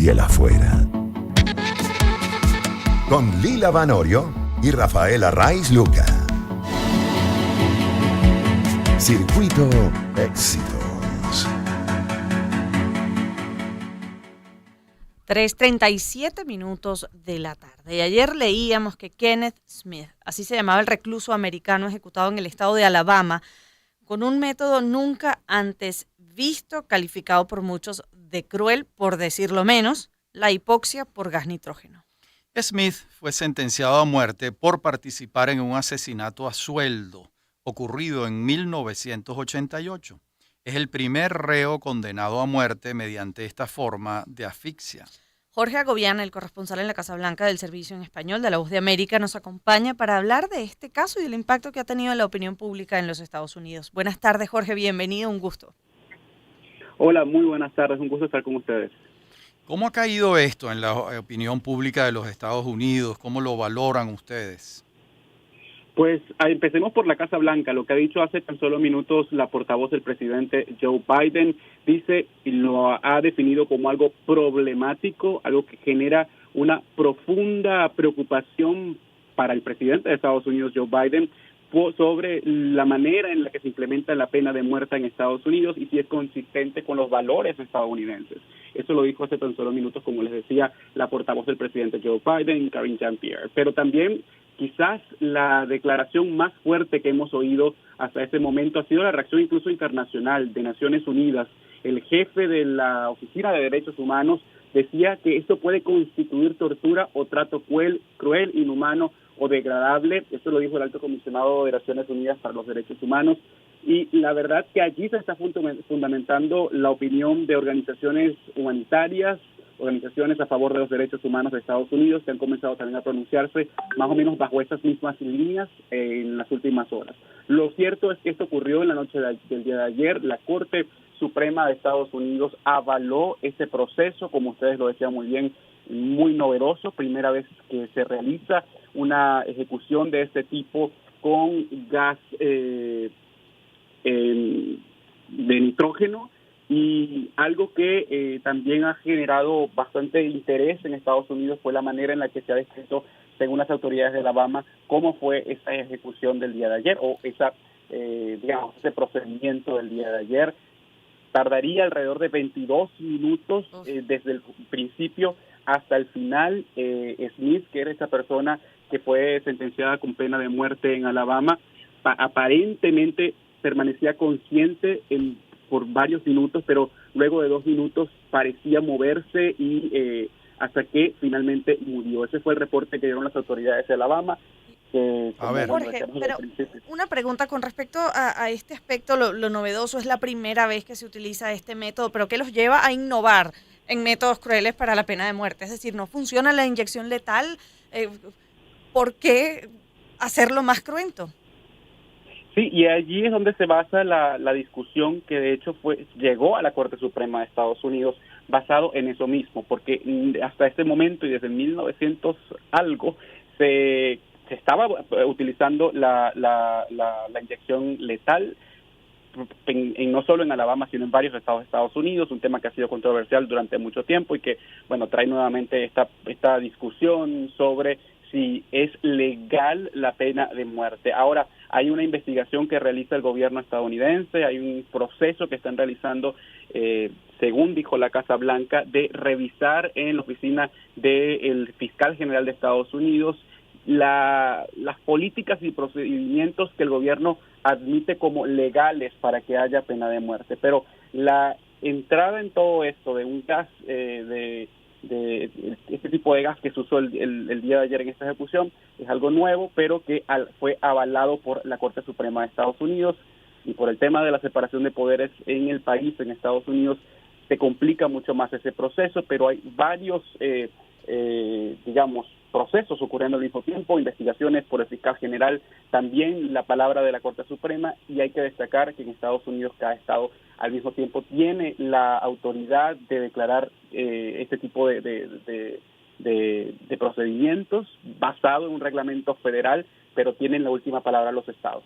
y el afuera. Con Lila Vanorio y Rafaela Raiz Luca. Circuito Éxitos. 3:37 minutos de la tarde. Y ayer leíamos que Kenneth Smith, así se llamaba el recluso americano ejecutado en el estado de Alabama, con un método nunca antes visto, calificado por muchos de cruel, por decirlo menos, la hipoxia por gas nitrógeno. Smith fue sentenciado a muerte por participar en un asesinato a sueldo ocurrido en 1988. Es el primer reo condenado a muerte mediante esta forma de asfixia. Jorge Agobiana, el corresponsal en la Casa Blanca del Servicio en Español de La Voz de América, nos acompaña para hablar de este caso y del impacto que ha tenido en la opinión pública en los Estados Unidos. Buenas tardes, Jorge, bienvenido, un gusto. Hola, muy buenas tardes, un gusto estar con ustedes. ¿Cómo ha caído esto en la opinión pública de los Estados Unidos? ¿Cómo lo valoran ustedes? Pues empecemos por la Casa Blanca. Lo que ha dicho hace tan solo minutos la portavoz del presidente Joe Biden, dice y lo ha definido como algo problemático, algo que genera una profunda preocupación para el presidente de Estados Unidos, Joe Biden, sobre la manera en la que se implementa la pena de muerte en Estados Unidos y si es consistente con los valores estadounidenses. Eso lo dijo hace tan solo minutos, como les decía, la portavoz del presidente Joe Biden, Karine Jean-Pierre. Pero también quizás la declaración más fuerte que hemos oído hasta este momento ha sido la reacción incluso internacional de Naciones Unidas. El jefe de la Oficina de Derechos Humanos decía que esto puede constituir tortura o trato cruel, inhumano o degradable. Esto lo dijo el Alto Comisionado de Naciones Unidas para los Derechos Humanos. Y la verdad que allí se está fundamentando la opinión de organizaciones humanitarias, organizaciones a favor de los derechos humanos de Estados Unidos, que han comenzado también a pronunciarse más o menos bajo estas mismas líneas en las últimas horas. Lo cierto es que esto ocurrió en la noche del día de ayer. La Corte Suprema de Estados Unidos avaló este proceso, como ustedes lo decían muy bien, muy novedoso, primera vez que se realiza una ejecución de este tipo con gas de nitrógeno. Y algo que también ha generado bastante interés en Estados Unidos fue la manera en la que se ha descrito, según las autoridades de Alabama, cómo fue esa ejecución del día de ayer o ese procedimiento del día de ayer. Tardaría alrededor de 22 minutos desde el principio hasta el final. Smith, que era esa persona que fue sentenciada con pena de muerte en Alabama, aparentemente permanecía consciente por varios minutos, pero luego de 2 minutos parecía moverse y hasta que finalmente murió. Ese fue el reporte que dieron las autoridades de Alabama. Jorge, pero una pregunta con respecto a este aspecto, lo novedoso, es la primera vez que se utiliza este método, pero ¿qué los lleva a innovar en métodos crueles para la pena de muerte? Es decir, ¿no funciona la inyección letal? ¿Por qué hacerlo más cruento? Sí, y allí es donde se basa la discusión que de hecho llegó a la Corte Suprema de Estados Unidos, basado en eso mismo, porque hasta este momento y desde 1900 algo se estaba utilizando la inyección letal no solo en Alabama, sino en varios estados de Estados Unidos, un tema que ha sido controversial durante mucho tiempo y que, bueno, trae nuevamente esta discusión sobre si es legal la pena de muerte. Ahora, hay una investigación que realiza el gobierno estadounidense, hay un proceso que están realizando, según dijo la Casa Blanca, de revisar en la oficina del fiscal general de Estados Unidos las políticas y procedimientos que el gobierno admite como legales para que haya pena de muerte. Pero la entrada en todo esto de un gas, de este tipo de gas que se usó el día de ayer en esta ejecución, es algo nuevo, pero que fue avalado por la Corte Suprema de Estados Unidos, y por el tema de la separación de poderes en el país, en Estados Unidos, se complica mucho más ese proceso, pero hay varios, procesos ocurriendo al mismo tiempo, investigaciones por el fiscal general, también la palabra de la Corte Suprema, y hay que destacar que en Estados Unidos cada estado al mismo tiempo tiene la autoridad de declarar este tipo de procedimientos basado en un reglamento federal, pero tienen la última palabra los estados.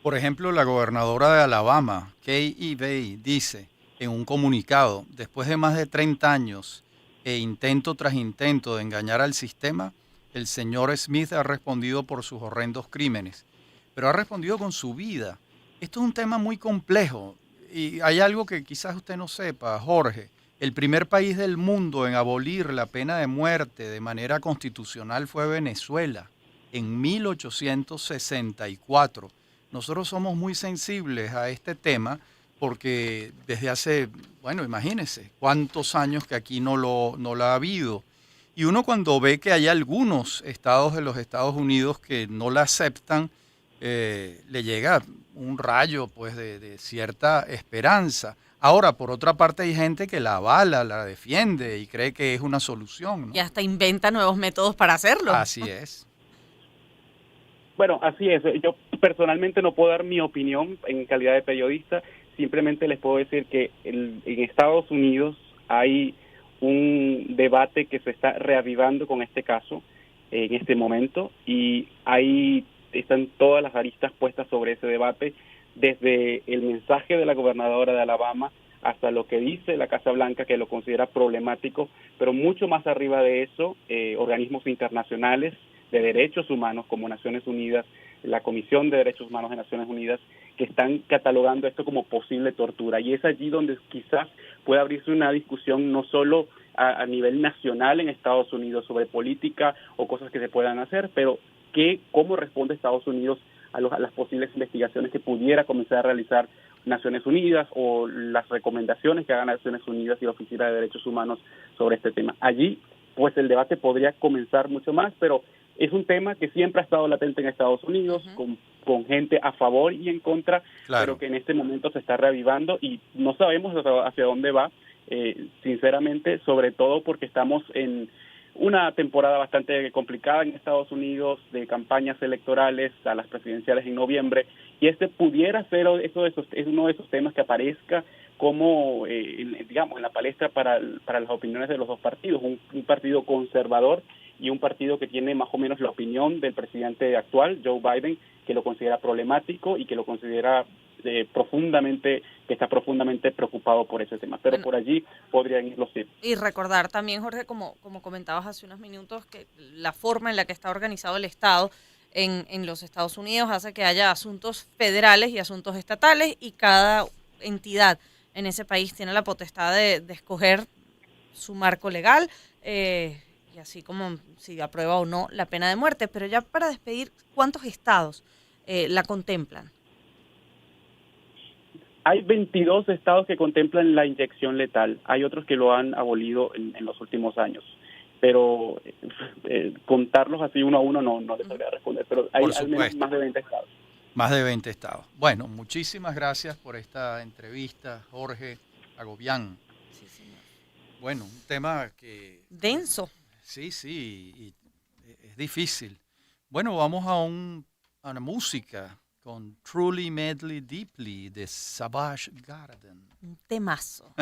Por ejemplo, la gobernadora de Alabama, Kay Ivey, dice en un comunicado, después de más de 30 años e intento tras intento de engañar al sistema, el señor Smith ha respondido por sus horrendos crímenes, pero ha respondido con su vida. Esto es un tema muy complejo y hay algo que quizás usted no sepa, Jorge. El primer país del mundo en abolir la pena de muerte de manera constitucional fue Venezuela en 1864. Nosotros somos muy sensibles a este tema porque desde hace, bueno, imagínense cuántos años que aquí no lo ha habido. Y uno cuando ve que hay algunos estados de los Estados Unidos que no la aceptan, le llega un rayo pues de cierta esperanza. Ahora, por otra parte, hay gente que la avala, la defiende y cree que es una solución, ¿no? Y hasta inventa nuevos métodos para hacerlo. Así es. Bueno, así es. Yo personalmente no puedo dar mi opinión en calidad de periodista. Simplemente les puedo decir que en Estados Unidos hay un debate que se está reavivando con este caso en este momento y ahí están todas las aristas puestas sobre ese debate, desde el mensaje de la gobernadora de Alabama hasta lo que dice la Casa Blanca, que lo considera problemático, pero mucho más arriba de eso, organismos internacionales de derechos humanos como Naciones Unidas, la Comisión de Derechos Humanos de Naciones Unidas, que están catalogando esto como posible tortura. Y es allí donde quizás puede abrirse una discusión no solo a nivel nacional en Estados Unidos sobre política o cosas que se puedan hacer, pero cómo responde Estados Unidos a las posibles investigaciones que pudiera comenzar a realizar Naciones Unidas o las recomendaciones que hagan Naciones Unidas y la Oficina de Derechos Humanos sobre este tema. Allí, pues el debate podría comenzar mucho más, pero es un tema que siempre ha estado latente en Estados Unidos, con gente a favor y en contra, claro, pero que en este momento se está reavivando y no sabemos hacia dónde va, sinceramente, sobre todo porque estamos en una temporada bastante complicada en Estados Unidos de campañas electorales a las presidenciales en noviembre, y este pudiera ser es uno de esos temas que aparezca como, digamos, en la palestra para las opiniones de los dos partidos, un partido conservador y un partido que tiene más o menos la opinión del presidente actual, Joe Biden, que lo considera problemático y que lo considera que está profundamente preocupado por ese tema. Pero bueno, por allí podrían ir los tiempos. Y recordar también, Jorge, como comentabas hace unos minutos, que la forma en la que está organizado el Estado en los Estados Unidos hace que haya asuntos federales y asuntos estatales, y cada entidad en ese país tiene la potestad de escoger su marco legal, y así como si aprueba o no la pena de muerte. Pero ya para despedir, ¿cuántos estados la contemplan? Hay 22 estados que contemplan la inyección letal. Hay otros que lo han abolido en los últimos años. Pero contarlos así uno a uno no les sabría responder. Pero hay al menos más de 20 estados. Más de 20 estados. Bueno, muchísimas gracias por esta entrevista, Jorge Agobián. Sí, señor. Bueno, un tema que... denso. Sí, y es difícil. Bueno, vamos a una música con Truly Madly Deeply de Savage Garden. Un temazo.